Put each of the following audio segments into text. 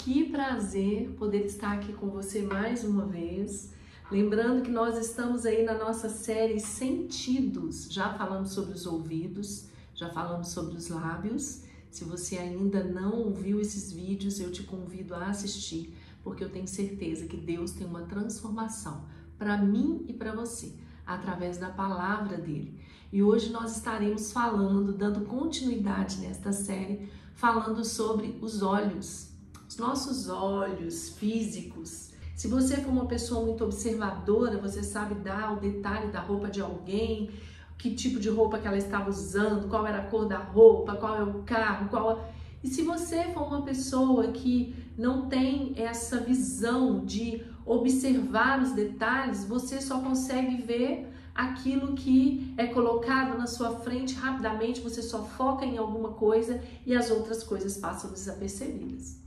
Que prazer poder estar aqui com você mais uma vez. Lembrando que nós estamos aí na nossa série Sentidos. Já falamos sobre os ouvidos, já falamos sobre os lábios. Se você ainda não ouviu esses vídeos, eu te convido a assistir, porque eu tenho certeza que Deus tem uma transformação para mim e para você, através da palavra dele. E hoje nós estaremos falando, dando continuidade nesta série, falando sobre os olhos. Os nossos olhos físicos. Se você for uma pessoa muito observadora, você sabe dar o detalhe da roupa de alguém, que tipo de roupa que ela estava usando, qual era a cor da roupa, qual é o carro, E se você for uma pessoa que não tem essa visão de observar os detalhes, você só consegue ver aquilo que é colocado na sua frente rapidamente, você só foca em alguma coisa e as outras coisas passam desapercebidas.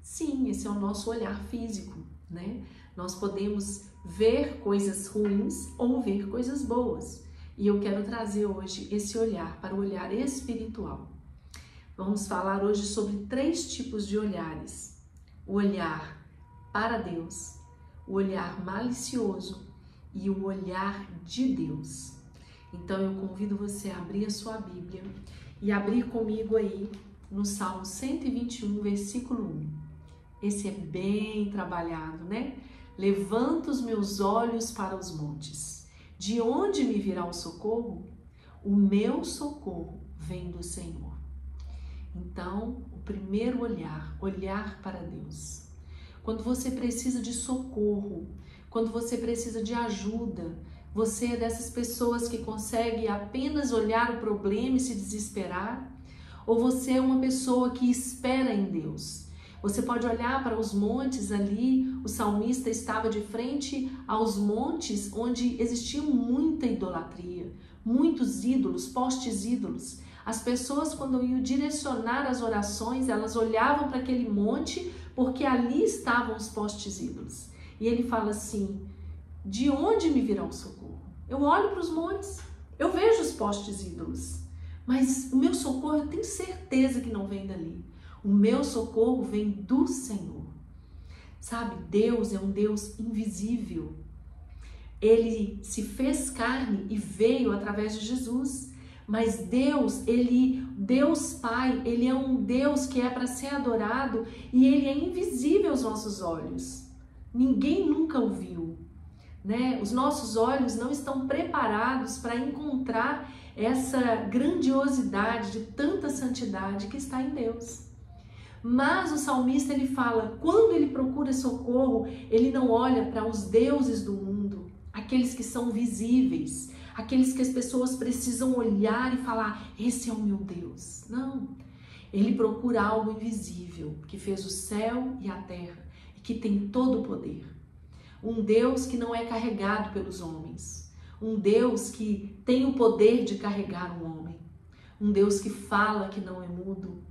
Sim, esse é o nosso olhar físico, né? Nós podemos ver coisas ruins ou ver coisas boas. E eu quero trazer hoje esse olhar para o olhar espiritual. Vamos falar hoje sobre 3 tipos de olhares. O olhar para Deus, o olhar malicioso e o olhar de Deus. Então eu convido você a abrir a sua Bíblia e abrir comigo aí no Salmo 121, versículo 1. Esse é bem trabalhado, né? Levanto os meus olhos para os montes. De onde me virá o socorro? O meu socorro vem do Senhor. Então, o primeiro olhar, olhar para Deus. Quando você precisa de socorro, quando você precisa de ajuda, você é dessas pessoas que consegue apenas olhar o problema e se desesperar? Ou você é uma pessoa que espera em Deus? Você pode olhar para os montes ali, o salmista estava de frente aos montes onde existia muita idolatria, muitos ídolos, postes ídolos. As pessoas, quando iam direcionar as orações, elas olhavam para aquele monte porque ali estavam os postes ídolos. E ele fala assim, de onde me virá o socorro? Eu olho para os montes, eu vejo os postes ídolos, mas o meu socorro eu tenho certeza que não vem dali. O meu socorro vem do Senhor. Sabe, Deus é um Deus invisível. Ele se fez carne e veio através de Jesus. Mas Deus Pai, Ele é um Deus que é para ser adorado e Ele é invisível aos nossos olhos. Ninguém nunca o viu, né? Os nossos olhos não estão preparados para encontrar essa grandiosidade de tanta santidade que está em Deus. Mas o salmista, ele fala, quando ele procura socorro, ele não olha para os deuses do mundo, aqueles que são visíveis, aqueles que as pessoas precisam olhar e falar, esse é o meu Deus. Não, ele procura algo invisível, que fez o céu e a terra, e que tem todo o poder. Um Deus que não é carregado pelos homens, um Deus que tem o poder de carregar um homem, um Deus que fala, que não é mudo.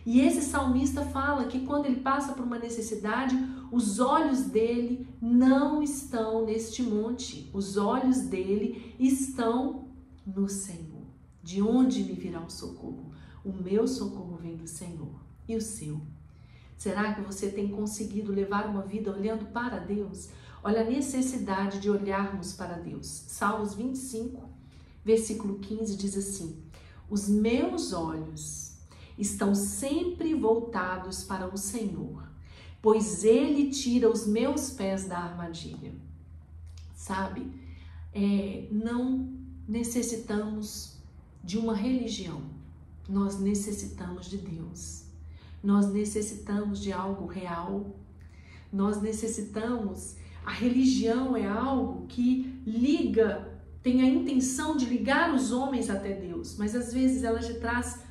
E esse salmista fala que quando ele passa por uma necessidade, os olhos dele não estão neste monte. Os olhos dele estão no Senhor. De onde me virá o socorro? O meu socorro vem do Senhor. E o seu? Será que você tem conseguido levar uma vida olhando para Deus? Olha a necessidade de olharmos para Deus. Salmos 25, versículo 15 diz assim, os meus olhos estão sempre voltados para o Senhor, pois Ele tira os meus pés da armadilha. Sabe, não necessitamos de uma religião, nós necessitamos de Deus. Nós necessitamos de algo real, nós necessitamos, a religião é algo que tem a intenção de ligar os homens até Deus, mas às vezes ela te traz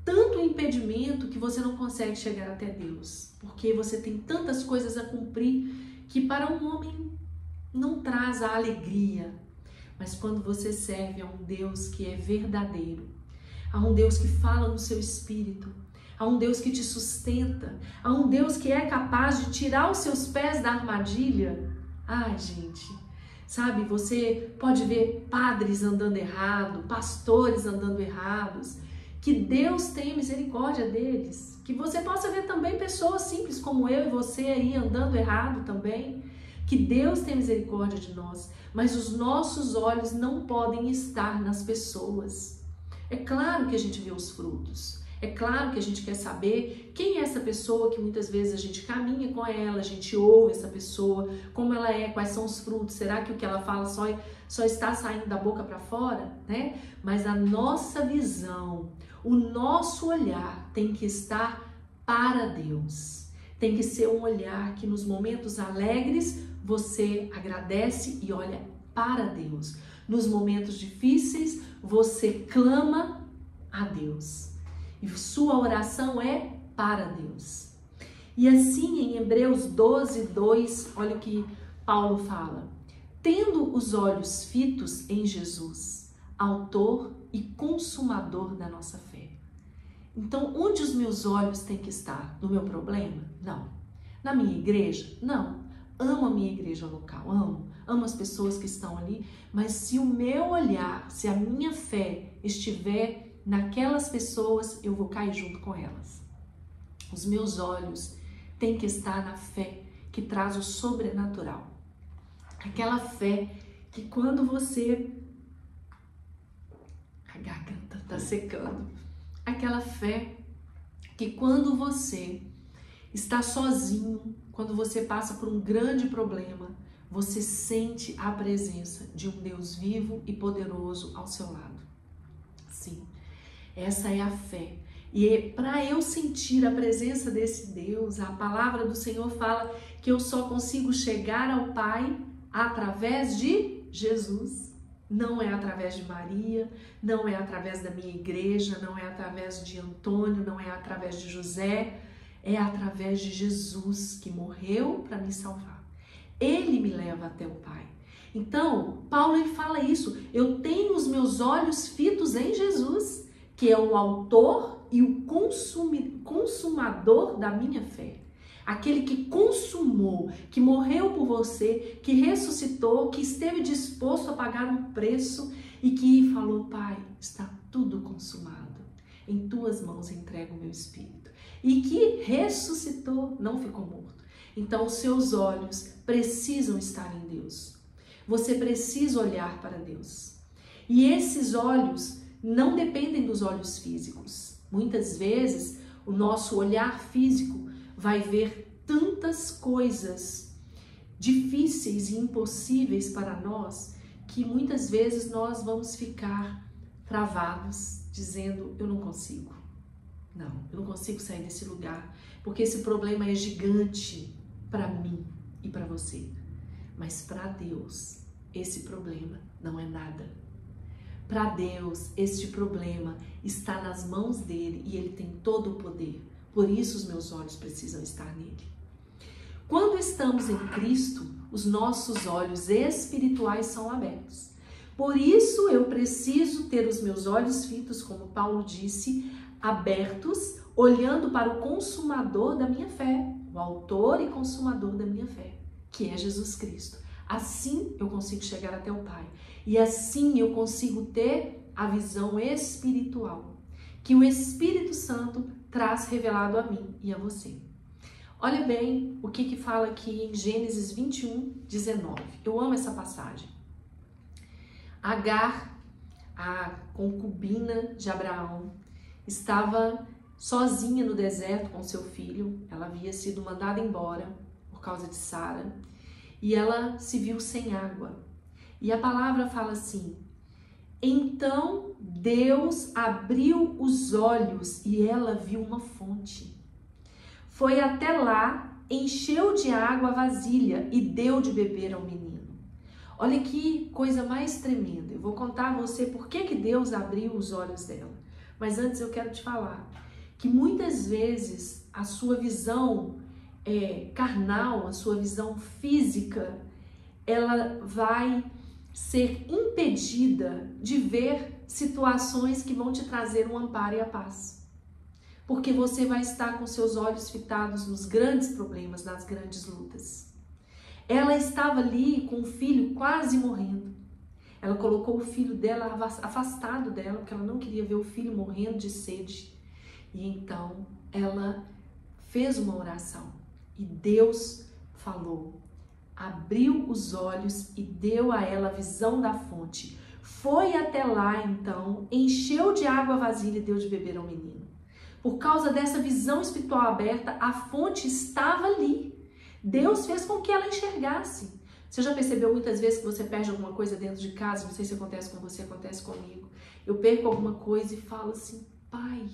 tanto impedimento que você não consegue chegar até Deus, porque você tem tantas coisas a cumprir que para um homem não traz a alegria. Mas quando você serve a um Deus que é verdadeiro, a um Deus que fala no seu espírito, a um Deus que te sustenta, a um Deus que é capaz de tirar os seus pés da armadilha, ai gente, sabe, você pode ver padres andando errado, pastores andando errados, que Deus tem misericórdia deles. que você possa ver também pessoas simples como eu e você aí andando errado também, que Deus tem misericórdia de nós, mas os nossos olhos não podem estar nas pessoas. É claro que a gente vê os frutos, é claro que a gente quer saber quem é essa pessoa que muitas vezes a gente caminha com ela, a gente ouve essa pessoa, como ela é, quais são os frutos, será que o que ela fala só está saindo da boca para fora, né? Mas a nossa visão, o nosso olhar tem que estar para Deus. Tem que ser um olhar que nos momentos alegres você agradece e olha para Deus. Nos momentos difíceis você clama a Deus. E sua oração é para Deus. E assim em Hebreus 12, 2, olha o que Paulo fala. Tendo os olhos fitos em Jesus, autor e consumador da nossa fé. Então, onde os meus olhos têm que estar? No meu problema? Não. Na minha igreja? Não. Amo a minha igreja local, amo as pessoas que estão ali, mas se o meu olhar, se a minha fé estiver naquelas pessoas, eu vou cair junto com elas. Os meus olhos têm que estar na fé que traz o sobrenatural. Aquela fé que quando você... A garganta está secando. Aquela fé que quando você está sozinho, quando você passa por um grande problema, você sente a presença de um Deus vivo e poderoso ao seu lado. Sim, essa é a fé. E para eu sentir a presença desse Deus, a palavra do Senhor fala que eu só consigo chegar ao Pai através de Jesus. Não é através de Maria, não é através da minha igreja, não é através de Antônio, não é através de José, é através de Jesus que morreu para me salvar. Ele me leva até o Pai. Então, Paulo ele fala isso, eu tenho os meus olhos fitos em Jesus, que é o autor e o consumador da minha fé. Aquele que consumou, que morreu por você, que ressuscitou, que esteve disposto a pagar um preço e que falou, Pai, está tudo consumado. Em tuas mãos entrego o meu espírito. E que ressuscitou, não ficou morto. Então, os seus olhos precisam estar em Deus. Você precisa olhar para Deus. E esses olhos não dependem dos olhos físicos. Muitas vezes, o nosso olhar físico vai ver tantas coisas difíceis e impossíveis para nós que muitas vezes nós vamos ficar travados, dizendo, eu não consigo. Não, eu não consigo sair desse lugar, porque esse problema é gigante para mim e para você. Mas para Deus, esse problema não é nada. Para Deus, este problema está nas mãos dele e ele tem todo o poder. Por isso os meus olhos precisam estar nele. Quando estamos em Cristo, os nossos olhos espirituais são abertos. Por isso eu preciso ter os meus olhos fitos, como Paulo disse, abertos, olhando para o consumador da minha fé, o autor e consumador da minha fé, que é Jesus Cristo. Assim eu consigo chegar até o Pai. E assim eu consigo ter a visão espiritual, que o Espírito Santo traz revelado a mim e a você. Olha bem o que fala aqui em Gênesis 21, 19. Eu amo essa passagem. Agar, a concubina de Abraão, estava sozinha no deserto com seu filho. Ela havia sido mandada embora por causa de Sara e ela se viu sem água. E a palavra fala assim: então Deus abriu os olhos e ela viu uma fonte. Foi até lá, encheu de água a vasilha e deu de beber ao menino. Olha que coisa mais tremenda. Eu vou contar a você por que Deus abriu os olhos dela. Mas antes eu quero te falar que muitas vezes a sua visão carnal, a sua visão física, ela vai ser impedida de ver situações que vão te trazer um amparo e a paz. Porque você vai estar com seus olhos fitados nos grandes problemas, nas grandes lutas. Ela estava ali com o filho quase morrendo. Ela colocou o filho dela afastado dela, porque ela não queria ver o filho morrendo de sede. E então ela fez uma oração e Deus falou, abriu os olhos e deu a ela a visão da fonte. Foi até lá então, encheu de água a vasilha e deu de beber ao menino. Por causa dessa visão espiritual aberta, a fonte estava ali. Deus fez com que ela enxergasse. Você já percebeu muitas vezes que você perde alguma coisa dentro de casa? Não sei se acontece com você, acontece comigo. Eu perco alguma coisa e falo assim, Pai,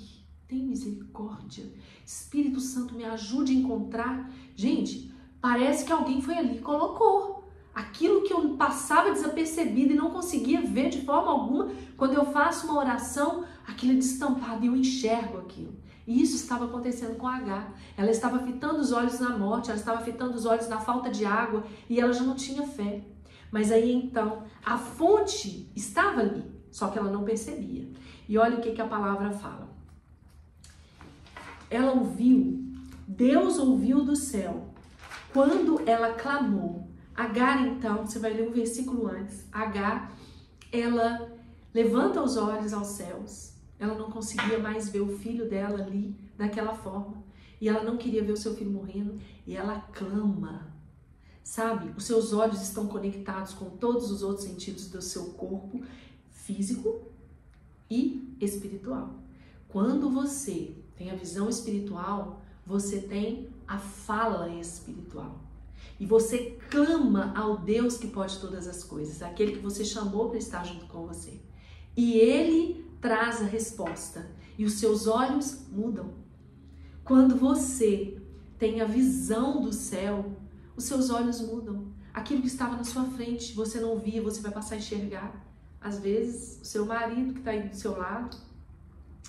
tem misericórdia. Espírito Santo, me ajude a encontrar. Gente, parece que alguém foi ali e colocou. Aquilo que eu passava desapercebido e não conseguia ver de forma alguma, quando eu faço uma oração, aquilo é destampado e eu enxergo aquilo. E isso estava acontecendo com a Agar. Ela estava fitando os olhos na morte, ela estava fitando os olhos na falta de água e ela já não tinha fé. Mas aí então, a fonte estava ali, só que ela não percebia. E olha o que a palavra fala. Ela ouviu, Deus ouviu do céu, quando ela clamou. Agar, então, você vai ler um versículo antes. Agar, ela levanta os olhos aos céus. Ela não conseguia mais ver o filho dela ali, daquela forma. E ela não queria ver o seu filho morrendo. E ela clama. Sabe? Os seus olhos estão conectados com todos os outros sentidos do seu corpo, físico e espiritual. Quando você tem a visão espiritual, você tem a fala espiritual. E você clama ao Deus que pode todas as coisas, aquele que você chamou para estar junto com você. E Ele traz a resposta e os seus olhos mudam. Quando você tem a visão do céu, os seus olhos mudam. Aquilo que estava na sua frente, você não via, você vai passar a enxergar. Às vezes, o seu marido que está aí do seu lado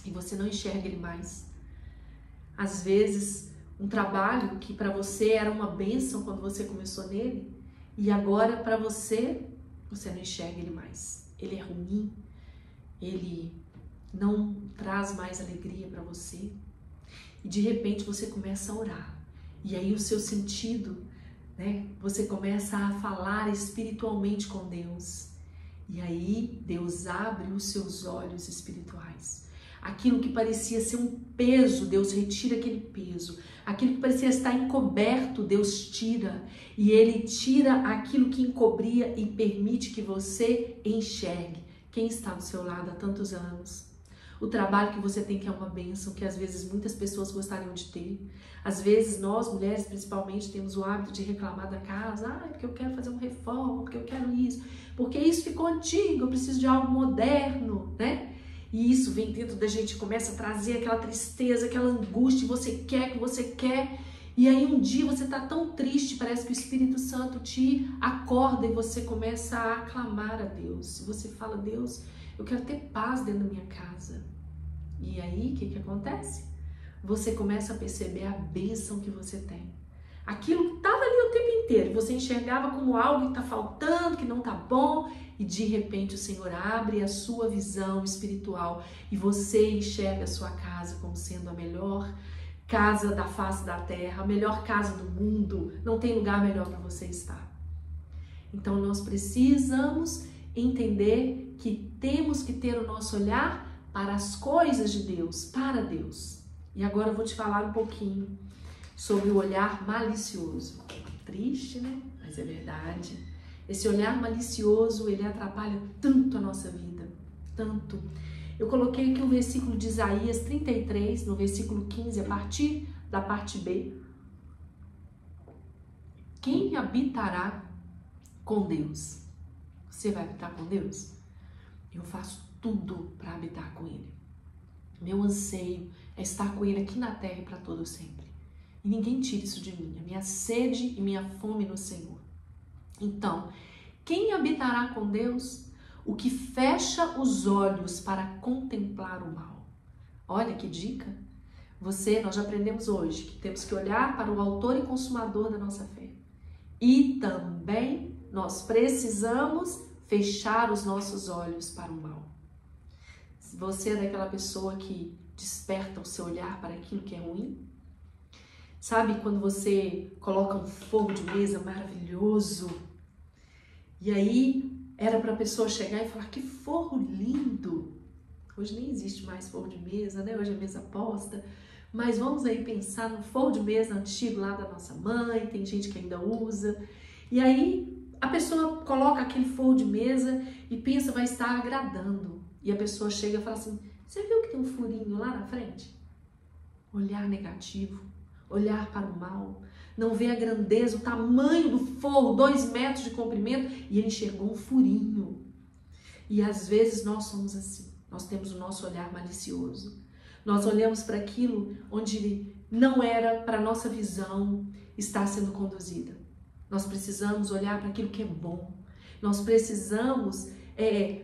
e você não enxerga ele mais. Às vezes, um trabalho que para você era uma bênção quando você começou nele e agora para você, você não enxerga ele mais. Ele é ruim, ele não traz mais alegria para você e de repente você começa a orar e aí o seu sentido, né? Você começa a falar espiritualmente com Deus e aí Deus abre os seus olhos espirituais. Aquilo que parecia ser um peso, Deus retira aquele peso. Aquilo que parecia estar encoberto, Deus tira. E Ele tira aquilo que encobria e permite que você enxergue quem está do seu lado há tantos anos. O trabalho que você tem, que é uma bênção, que às vezes muitas pessoas gostariam de ter. Às vezes nós, mulheres principalmente, temos o hábito de reclamar da casa. Ah, porque eu quero fazer uma reforma, porque eu quero isso. Porque isso ficou antigo, eu preciso de algo moderno, né? E isso vem dentro da gente, começa a trazer aquela tristeza, aquela angústia, você quer, que você quer. E aí um dia você está tão triste, parece que o Espírito Santo te acorda e você começa a clamar a Deus. E você fala, Deus, eu quero ter paz dentro da minha casa. E aí, o que acontece? Você começa a perceber a bênção que você tem. Aquilo que estava ali o tempo inteiro, você enxergava como algo que está faltando, que não está bom, e de repente o Senhor abre a sua visão espiritual e você enxerga a sua casa como sendo a melhor casa da face da terra, a melhor casa do mundo, não tem lugar melhor para você estar. Então nós precisamos entender que temos que ter o nosso olhar para as coisas de Deus, para Deus. E agora eu vou te falar um pouquinho sobre o olhar malicioso. Triste, né? Mas é verdade. Esse olhar malicioso, ele atrapalha tanto a nossa vida, tanto. Eu coloquei aqui um versículo de Isaías 33, no versículo 15, a partir da parte B. Quem habitará com Deus? Você vai habitar com Deus? Eu faço tudo para habitar com Ele. Meu anseio é estar com Ele aqui na terra e para todo sempre. E ninguém tira isso de mim, a minha sede e minha fome no Senhor. Então, quem habitará com Deus? O que fecha os olhos para contemplar o mal. Olha que dica! Nós já aprendemos hoje que temos que olhar para o autor e consumador da nossa fé. E também nós precisamos fechar os nossos olhos para o mal. Se você é daquela pessoa que desperta o seu olhar para aquilo que é ruim, sabe quando você coloca um fogo de mesa maravilhoso e aí era para a pessoa chegar e falar, que forro lindo! Hoje nem existe mais forro de mesa, né? Hoje é mesa posta. Mas vamos aí pensar no forro de mesa antigo lá da nossa mãe, tem gente que ainda usa. E aí a pessoa coloca aquele forro de mesa e pensa vai estar agradando. E a pessoa chega e fala assim, você viu que tem um furinho lá na frente? Olhar negativo, olhar para o mal, não ver a grandeza, o tamanho do forro, 2 metros de comprimento, e ele enxergou um furinho. E às vezes nós somos assim, nós temos o nosso olhar malicioso. Nós olhamos para aquilo onde não era para a nossa visão estar sendo conduzida. Nós precisamos olhar para aquilo que é bom. Nós precisamos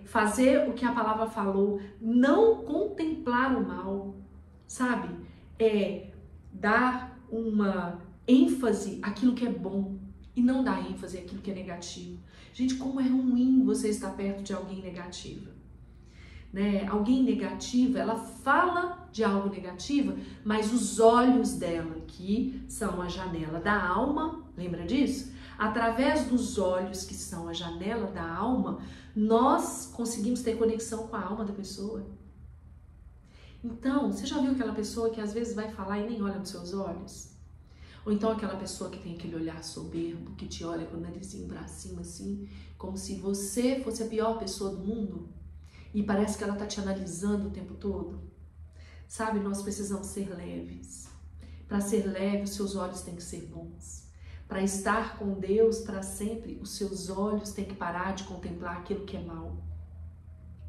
fazer o que a palavra falou, não contemplar o mal, sabe? Dar uma ênfase àquilo que é bom e não dar ênfase àquilo que é negativo. Gente, como é ruim você estar perto de alguém negativa. Né? Alguém negativa, ela fala de algo negativo, mas os olhos dela, que são a janela da alma, lembra disso? Através dos olhos que são a janela da alma, nós conseguimos ter conexão com a alma da pessoa. Então, você já viu aquela pessoa que às vezes vai falar e nem olha nos seus olhos? Ou então aquela pessoa que tem aquele olhar soberbo, que te olha com o narizinho pra cima assim, como se você fosse a pior pessoa do mundo? E parece que ela está te analisando o tempo todo. Sabe, nós precisamos ser leves. Para ser leve, os seus olhos têm que ser bons. Para estar com Deus para sempre, os seus olhos têm que parar de contemplar aquilo que é mal.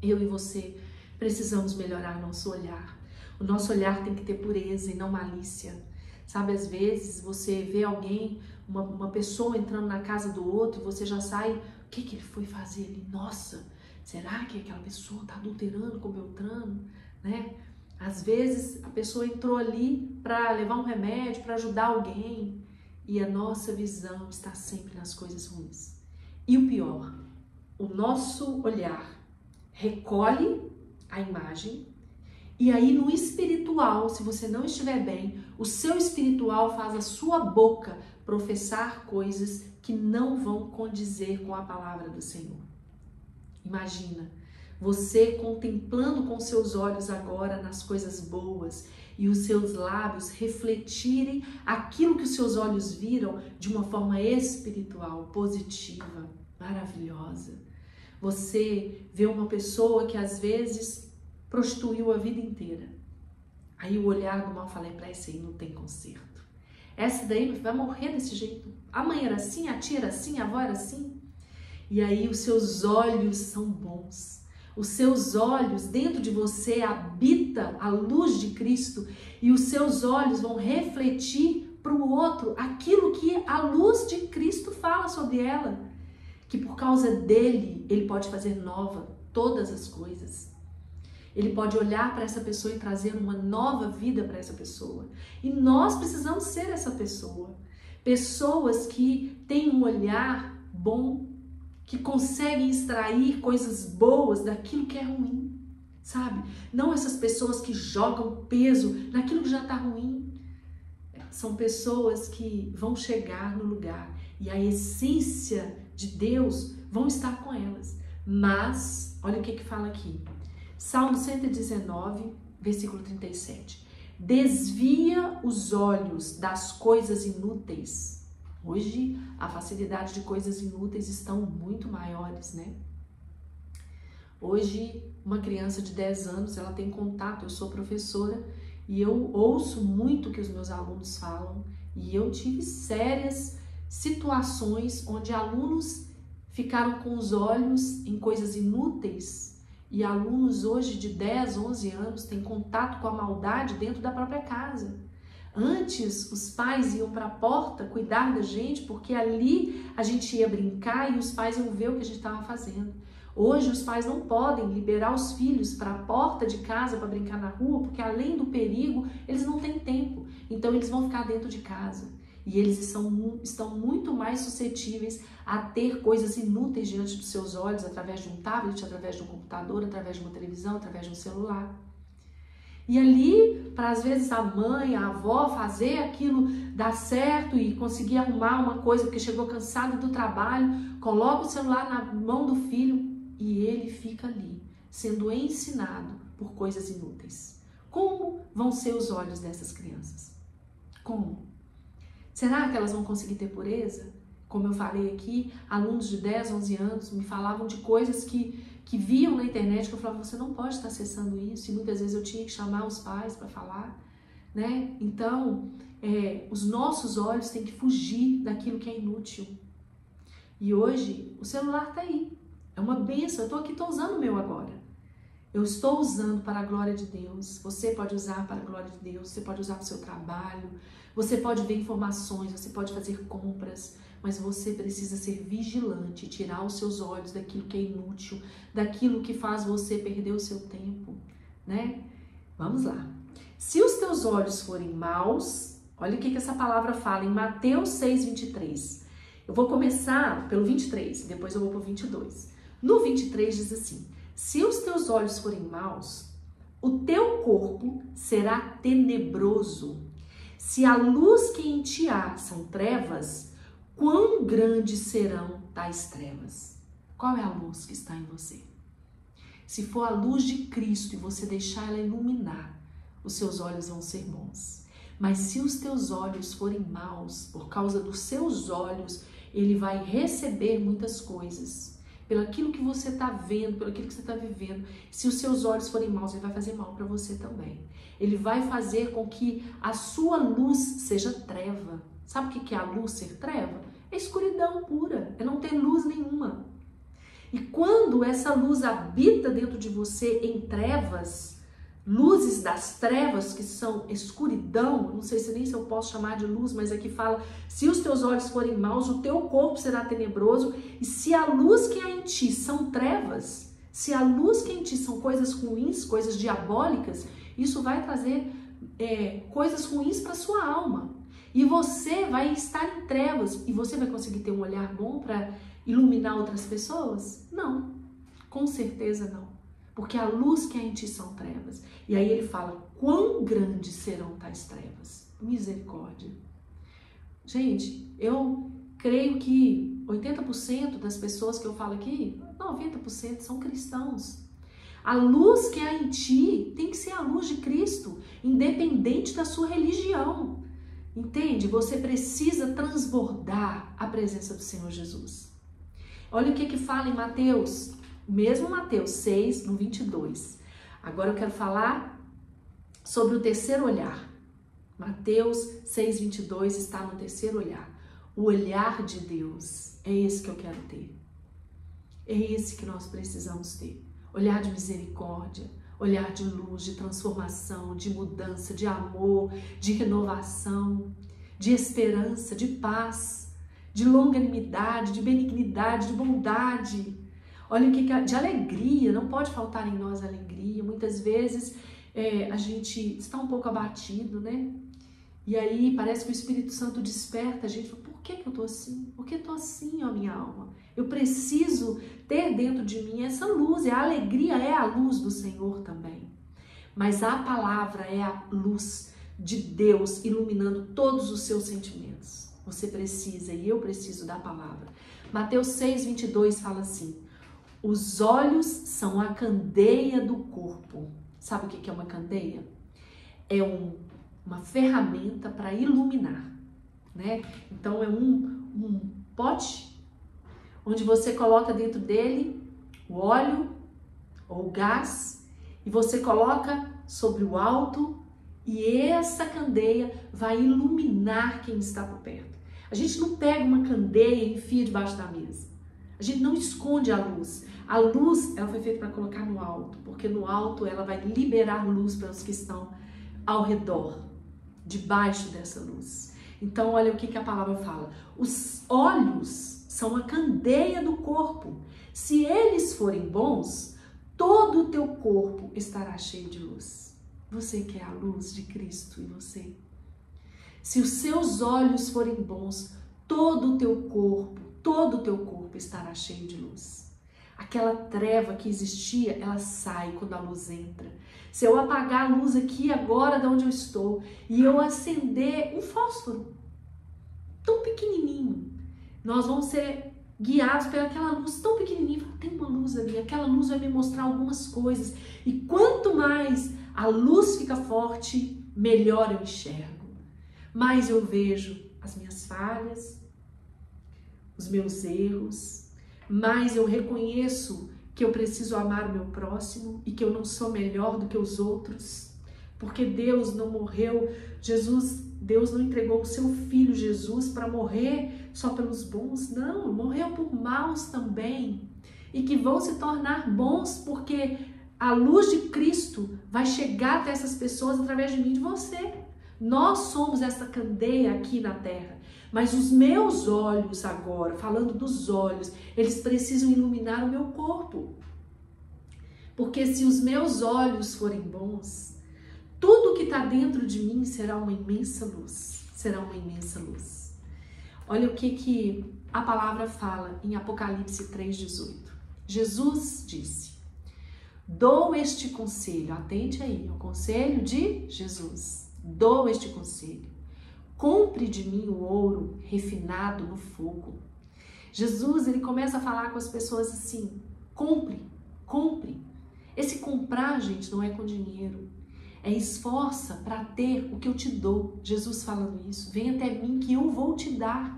Eu e você precisamos melhorar nosso olhar. O nosso olhar tem que ter pureza e não malícia. Sabe, às vezes você vê alguém, uma pessoa entrando na casa do outro, você já sai, o que ele foi fazer ali? Nossa, será que aquela pessoa está adulterando com Beltrano, né? Às vezes a pessoa entrou ali para levar um remédio, para ajudar alguém, e a nossa visão está sempre nas coisas ruins. E o pior, o nosso olhar recolhe a imagem, e aí no espiritual, se você não estiver bem, o seu espiritual faz a sua boca professar coisas que não vão condizer com a palavra do Senhor. Imagina, você contemplando com seus olhos agora nas coisas boas e os seus lábios refletirem aquilo que os seus olhos viram de uma forma espiritual, positiva, maravilhosa. Você vê uma pessoa que às vezes prostituiu a vida inteira. Aí o olhar do mal fala, para essa aí não tem conserto. Essa daí vai morrer desse jeito. A mãe era assim, a tia era assim, a avó era assim. E aí os seus olhos são bons. Os seus olhos, dentro de você habita a luz de Cristo e os seus olhos vão refletir para o outro aquilo que a luz de Cristo fala sobre ela. Que por causa dele, ele pode fazer nova todas as coisas. Ele pode olhar para essa pessoa e trazer uma nova vida para essa pessoa. E nós precisamos ser essa pessoa. Pessoas que têm um olhar bom, que conseguem extrair coisas boas daquilo que é ruim, sabe? Não essas pessoas que jogam peso naquilo que já está ruim. São pessoas que vão chegar no lugar e a essência de Deus vão estar com elas. Mas, olha o que fala aqui. Salmo 119, versículo 37. Desvia os olhos das coisas inúteis. Hoje, a facilidade de coisas inúteis estão muito maiores, né? Hoje, uma criança de 10 anos, ela tem contato, eu sou professora e eu ouço muito o que os meus alunos falam e eu tive sérias situações onde alunos ficaram com os olhos em coisas inúteis e alunos hoje de 10, 11 anos têm contato com a maldade dentro da própria casa. Antes, os pais iam para a porta cuidar da gente, porque ali a gente ia brincar e os pais iam ver o que a gente estava fazendo. Hoje, os pais não podem liberar os filhos para a porta de casa para brincar na rua, porque além do perigo, eles não têm tempo. Então, eles vão ficar dentro de casa. E eles estão muito mais suscetíveis a ter coisas inúteis diante dos seus olhos, através de um tablet, através de um computador, através de uma televisão, através de um celular. E ali, para às vezes a mãe, a avó fazer aquilo dar certo e conseguir arrumar uma coisa porque chegou cansado do trabalho, coloca o celular na mão do filho e ele fica ali, sendo ensinado por coisas inúteis. Como vão ser os olhos dessas crianças? Como? Será que elas vão conseguir ter pureza? Como eu falei aqui, alunos de 10, 11 anos me falavam de coisas que viam na internet, que eu falava, você não pode estar acessando isso, e muitas vezes eu tinha que chamar os pais para falar, né? Então, os nossos olhos têm que fugir daquilo que é inútil. E hoje, o celular está aí, é uma bênção, estou usando o meu agora. Eu estou usando para a glória de Deus, você pode usar para a glória de Deus, você pode usar para o seu trabalho, você pode ver informações, você pode fazer compras, mas você precisa ser vigilante, tirar os seus olhos daquilo que é inútil, daquilo que faz você perder o seu tempo, né? Vamos lá. Se os teus olhos forem maus, olha o que essa palavra fala em Mateus 6:23. Eu vou começar pelo 23, depois eu vou para o 22. No 23 diz assim, se os teus olhos forem maus, o teu corpo será tenebroso. Se a luz que em ti há são trevas, quão grandes serão tais trevas? Qual é a luz que está em você? Se for a luz de Cristo e você deixar ela iluminar, os seus olhos vão ser bons. Mas se os teus olhos forem maus, por causa dos seus olhos, ele vai receber muitas coisas. Pelo aquilo que você está vendo, pelo aquilo que você está vivendo. Se os seus olhos forem maus, ele vai fazer mal para você também. Ele vai fazer com que a sua luz seja treva. Sabe o que é a luz ser treva? É escuridão pura, é não ter luz nenhuma. E quando essa luz habita dentro de você em trevas, luzes das trevas, que são escuridão, não sei se nem se eu posso chamar de luz, mas aqui fala, se os teus olhos forem maus, o teu corpo será tenebroso, e se a luz que há em ti são trevas, se a luz que há em ti são coisas ruins, coisas diabólicas, isso vai trazer coisas ruins para a sua alma. E você vai estar em trevas, e você vai conseguir ter um olhar bom para iluminar outras pessoas? Não, com certeza não. Porque a luz que há em ti são trevas. E aí ele fala, quão grandes serão tais trevas? Misericórdia. Gente, eu creio que 80% das pessoas que eu falo aqui, 90% são cristãos. A luz que há em ti tem que ser a luz de Cristo, independente da sua religião. Entende? Você precisa transbordar a presença do Senhor Jesus. Olha o que fala em Mateus, mesmo Mateus 6, no 22. Agora eu quero falar sobre o terceiro olhar. Mateus 6, 22 está no terceiro olhar. O olhar de Deus, é esse que eu quero ter. É esse que nós precisamos ter. Olhar de misericórdia, olhar de luz, de transformação, de mudança, de amor, de renovação, de esperança, de paz, de longanimidade, de benignidade, de bondade. Olha o que de alegria, não pode faltar em nós alegria. Muitas vezes a gente está um pouco abatido, né? E aí parece que o Espírito Santo desperta a gente. Por que eu tô assim? Por que eu tô assim, ó minha alma? Eu preciso ter dentro de mim essa luz. E a alegria é a luz do Senhor também. Mas a palavra é a luz de Deus iluminando todos os seus sentimentos. Você precisa e eu preciso da palavra. Mateus 6, 22 fala assim. Os olhos são a candeia do corpo. Sabe o que é uma candeia? É uma ferramenta para iluminar, né? Então é um pote onde você coloca dentro dele o óleo ou o gás e você coloca sobre o alto e essa candeia vai iluminar quem está por perto. A gente não pega uma candeia e enfia debaixo da mesa. A gente não esconde a luz. A luz, ela foi feita para colocar no alto, porque no alto ela vai liberar luz para os que estão ao redor, debaixo dessa luz. Então, olha o que a palavra fala. Os olhos são a candeia do corpo. Se eles forem bons, todo o teu corpo estará cheio de luz. Você quer a luz de Cristo em você? Se os seus olhos forem bons, todo o teu corpo estará cheio de luz. Aquela treva que existia, ela sai quando a luz entra. Se eu apagar a luz aqui agora de onde eu estou e eu acender um fósforo tão pequenininho, nós vamos ser guiados pelaquela luz tão pequenininha. Tem uma luz ali, aquela luz vai me mostrar algumas coisas. E quanto mais a luz fica forte, melhor eu enxergo. Mais eu vejo as minhas falhas, os meus erros, mais eu reconheço que eu preciso amar o meu próximo e que eu não sou melhor do que os outros, porque Deus não morreu, Deus não entregou o seu filho Jesus para morrer só pelos bons, não, morreu por maus também, e que vão se tornar bons porque a luz de Cristo vai chegar até essas pessoas através de mim e de você. Nós somos essa candeia aqui na terra, mas os meus olhos agora, falando dos olhos, eles precisam iluminar o meu corpo. Porque se os meus olhos forem bons, tudo que está dentro de mim será uma imensa luz. Será uma imensa luz. Olha o que a palavra fala em Apocalipse 3,18. Jesus disse: dou este conselho, atente aí, é o conselho de Jesus. Dou este conselho. Compre de mim o ouro refinado no fogo. Jesus, ele começa a falar com as pessoas assim: compre, compre. Esse comprar, gente, não é com dinheiro. É esforça para ter o que eu te dou. Jesus falando isso. Vem até mim que eu vou te dar.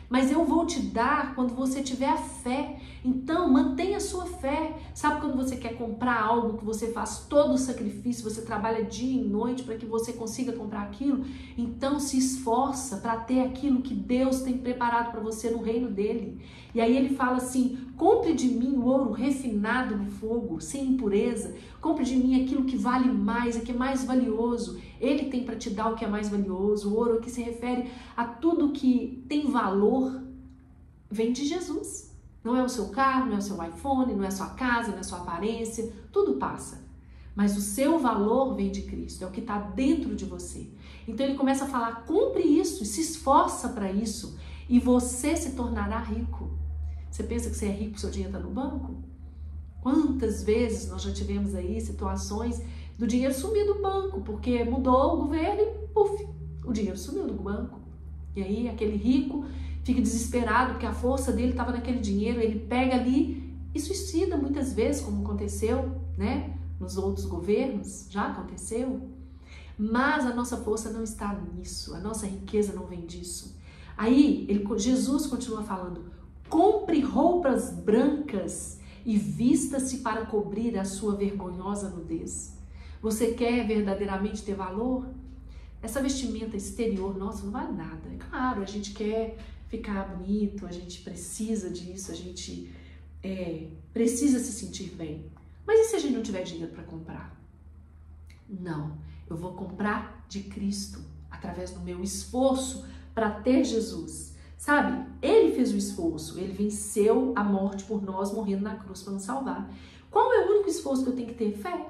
Mas eu vou te dar quando você tiver a fé. Então, mantenha a sua fé. Sabe quando você quer comprar algo, que você faz todo o sacrifício, você trabalha dia e noite para que você consiga comprar aquilo? Então, se esforça para ter aquilo que Deus tem preparado para você no reino dele. E aí ele fala assim: compre de mim o ouro refinado no fogo, sem impureza. Compre de mim aquilo que vale mais, que é mais valioso. Ele tem para te dar o que é mais valioso. O ouro aqui se refere a tudo que tem valor, vem de Jesus. Não é o seu carro, não é o seu iPhone, não é a sua casa, não é a sua aparência, tudo passa. Mas o seu valor vem de Cristo, é o que está dentro de você. Então ele começa a falar: compre isso, se esforça para isso e você se tornará rico. Você pensa que você é rico porque seu dinheiro está no banco? Quantas vezes nós já tivemos aí situações do dinheiro sumir do banco, porque mudou o governo e puf, o dinheiro sumiu do banco. E aí aquele rico fica desesperado porque a força dele estava naquele dinheiro, ele pega ali e suicida muitas vezes, como aconteceu, né? Nos outros governos, já aconteceu. Mas a nossa força não está nisso, a nossa riqueza não vem disso. Aí Jesus continua falando: compre roupas brancas e vista-se para cobrir a sua vergonhosa nudez. Você quer verdadeiramente ter valor? Essa vestimenta exterior, nossa, não vale nada. É claro, a gente quer ficar bonito, a gente precisa disso, a gente precisa se sentir bem. Mas e se a gente não tiver dinheiro para comprar? Não, eu vou comprar de Cristo, através do meu esforço para ter Jesus. Sabe, ele fez o esforço, ele venceu a morte por nós, morrendo na cruz para nos salvar. Qual é o único esforço que eu tenho que ter? Fé.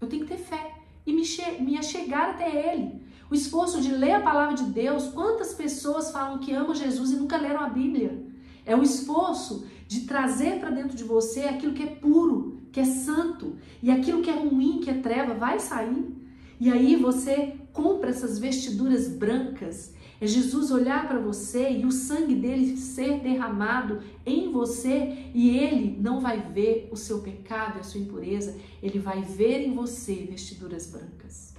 Eu tenho que ter fé e me achegar até ele. O esforço de ler a palavra de Deus. Quantas pessoas falam que amam Jesus e nunca leram a Bíblia? É o esforço de trazer para dentro de você aquilo que é puro, que é santo, e aquilo que é ruim, que é treva, vai sair. E aí você compra essas vestiduras brancas. É Jesus olhar para você e o sangue dele ser derramado em você, e ele não vai ver o seu pecado e a sua impureza, ele vai ver em você vestiduras brancas.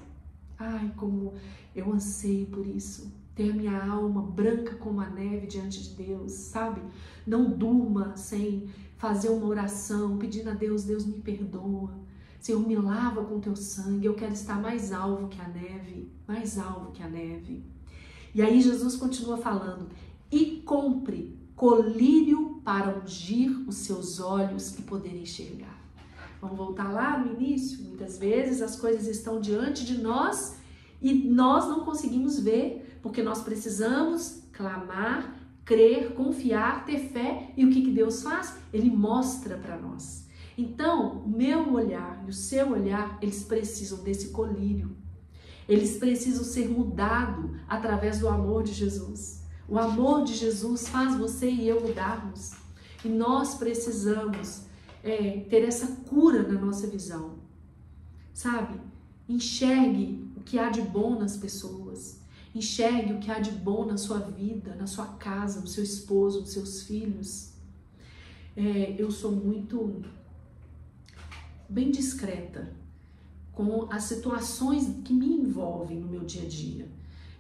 Ai, como eu anseio por isso, ter a minha alma branca como a neve diante de Deus, sabe? Não durma sem fazer uma oração, pedindo a Deus: Deus me perdoa, Senhor, me lava com teu sangue, eu quero estar mais alvo que a neve, mais alvo que a neve. E aí Jesus continua falando: e compre colírio para ungir os seus olhos e poder enxergar. Vamos voltar lá no início? Muitas vezes as coisas estão diante de nós e nós não conseguimos ver, porque nós precisamos clamar, crer, confiar, ter fé. E o que Deus faz? Ele mostra para nós. Então, o meu olhar e o seu olhar, eles precisam desse colírio. Eles precisam ser mudados através do amor de Jesus. O amor de Jesus faz você e eu mudarmos. E nós precisamos ter essa cura na nossa visão. Sabe? Enxergue o que há de bom nas pessoas. Enxergue o que há de bom na sua vida, na sua casa, no seu esposo, nos seus filhos. Eu sou muito bem discreta com as situações que me envolvem no meu dia a dia.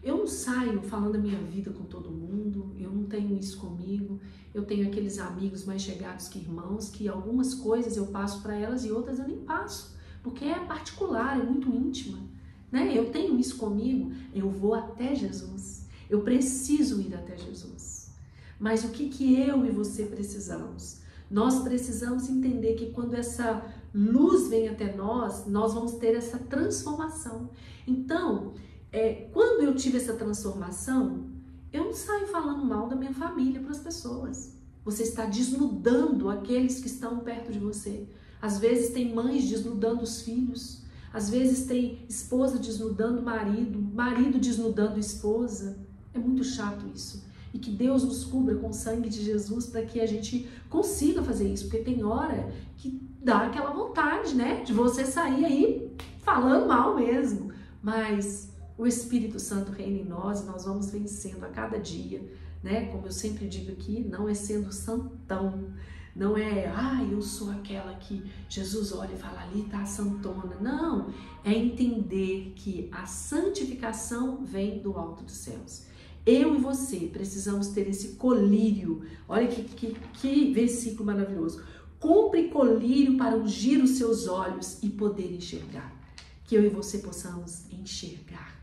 Eu não saio falando da minha vida com todo mundo, eu não tenho isso comigo. Eu tenho aqueles amigos mais chegados que irmãos, que algumas coisas eu passo para elas e outras eu nem passo, porque é particular, é muito íntima, né? Eu tenho isso comigo, eu vou até Jesus, eu preciso ir até Jesus. Mas o que eu e você precisamos? Nós precisamos entender que quando essa luz vem até nós, nós vamos ter essa transformação. Então, quando eu tive essa transformação, eu não saio falando mal da minha família para as pessoas. Você está desnudando aqueles que estão perto de você. Às vezes tem mães desnudando os filhos, às vezes tem esposa desnudando o marido, marido desnudando a esposa. É muito chato isso. E que Deus nos cubra com o sangue de Jesus para que a gente consiga fazer isso, porque tem hora que dá aquela vontade, né, de você sair aí falando mal mesmo. Mas o Espírito Santo reina em nós, nós vamos vencendo a cada dia, né? Como eu sempre digo aqui, não é sendo santão, não é, eu sou aquela que Jesus olha e fala, ali tá a santona. Não, é entender que a santificação vem do alto dos céus. Eu e você precisamos ter esse colírio. Olha que versículo maravilhoso. Compre colírio para ungir os seus olhos e poder enxergar. Que eu e você possamos enxergar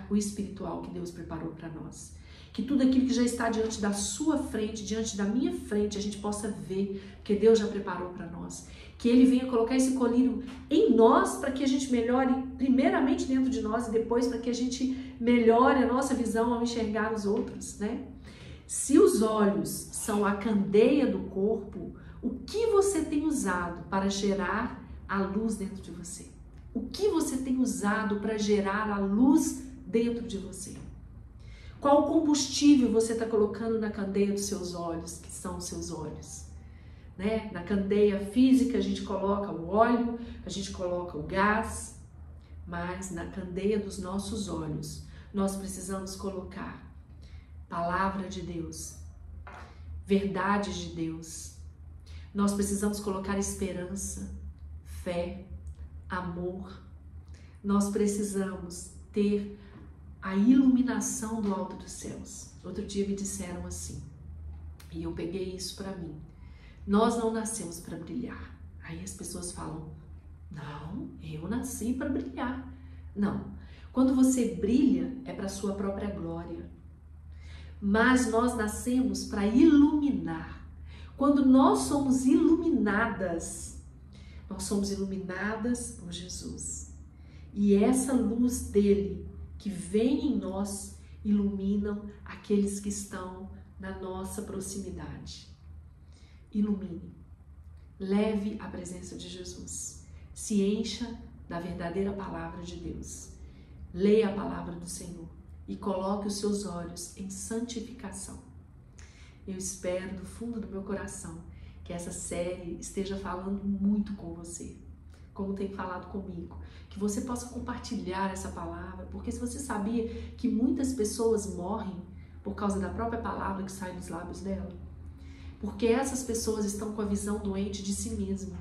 o espiritual que Deus preparou para nós. Que tudo aquilo que já está diante da sua frente, diante da minha frente, a gente possa ver que Deus já preparou para nós. Que Ele venha colocar esse colírio em nós para que a gente melhore primeiramente dentro de nós e depois para que a gente melhore a nossa visão ao enxergar os outros, né? Se os olhos são a candeia do corpo, o que você tem usado para gerar a luz dentro de você? O que você tem usado para gerar a luz dentro de você? Qual combustível você está colocando na candeia dos seus olhos, que são os seus olhos? Né? Na candeia física a gente coloca o óleo, a gente coloca o gás, mas na candeia dos nossos olhos nós precisamos colocar palavra de Deus, verdades de Deus. Nós precisamos colocar esperança, fé, amor. Nós precisamos ter a iluminação do alto dos céus. Outro dia me disseram assim, e eu peguei isso para mim. Nós não nascemos para brilhar. Aí as pessoas falam, não, eu nasci para brilhar. Não, quando você brilha é para sua própria glória. Mas nós nascemos para iluminar. Quando nós somos iluminadas por Jesus. E essa luz dele que vem em nós iluminam aqueles que estão na nossa proximidade. Ilumine, leve a presença de Jesus, se encha da verdadeira palavra de Deus, leia a palavra do Senhor e coloque os seus olhos em santificação. Eu espero do fundo do meu coração que essa série esteja falando muito com você, como tem falado comigo, que você possa compartilhar essa palavra, porque se você sabia que muitas pessoas morrem por causa da própria palavra que sai dos lábios dela, porque essas pessoas estão com a visão doente de si mesma.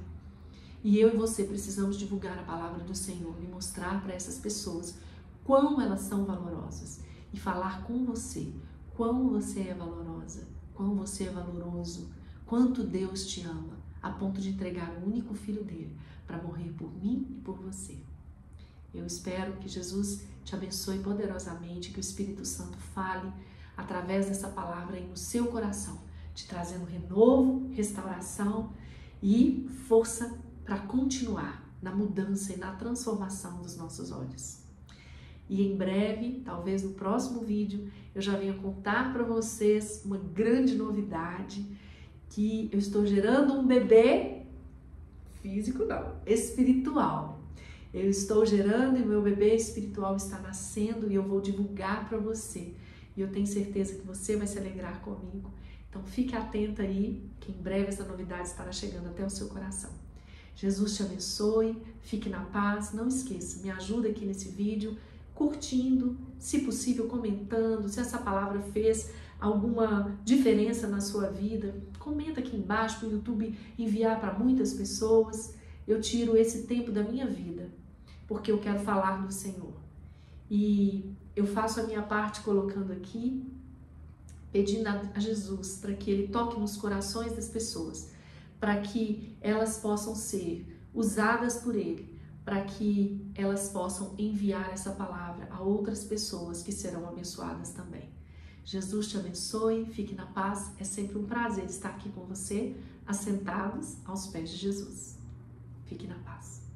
E eu e você precisamos divulgar a palavra do Senhor e mostrar para essas pessoas quão elas são valorosas e falar com você quão você é valorosa, quão você é valoroso, quanto Deus te ama, a ponto de entregar o único filho dele para morrer por mim e por você. Eu espero que Jesus te abençoe poderosamente, que o Espírito Santo fale através dessa palavra aí no seu coração, te trazendo renovo, restauração e força para continuar na mudança e na transformação dos nossos olhos. E em breve, talvez no próximo vídeo, eu já venha contar para vocês uma grande novidade, que eu estou gerando um bebê físico, não, espiritual. Eu estou gerando e meu bebê espiritual está nascendo e eu vou divulgar para você. E eu tenho certeza que você vai se alegrar comigo. Então fique atenta aí, que em breve essa novidade estará chegando até o seu coração. Jesus te abençoe, fique na paz. Não esqueça, me ajuda aqui nesse vídeo, curtindo, se possível comentando, se essa palavra fez alguma diferença na sua vida. Comenta aqui embaixo para o YouTube enviar para muitas pessoas. eu tiro esse tempo da minha vida, porque eu quero falar do Senhor. E eu faço a minha parte colocando aqui, pedindo a Jesus para que Ele toque nos corações das pessoas, para que elas possam ser usadas por Ele, para que elas possam enviar essa palavra a outras pessoas que serão abençoadas também. Jesus te abençoe, fique na paz, é sempre um prazer estar aqui com você, assentados aos pés de Jesus. Fique na paz.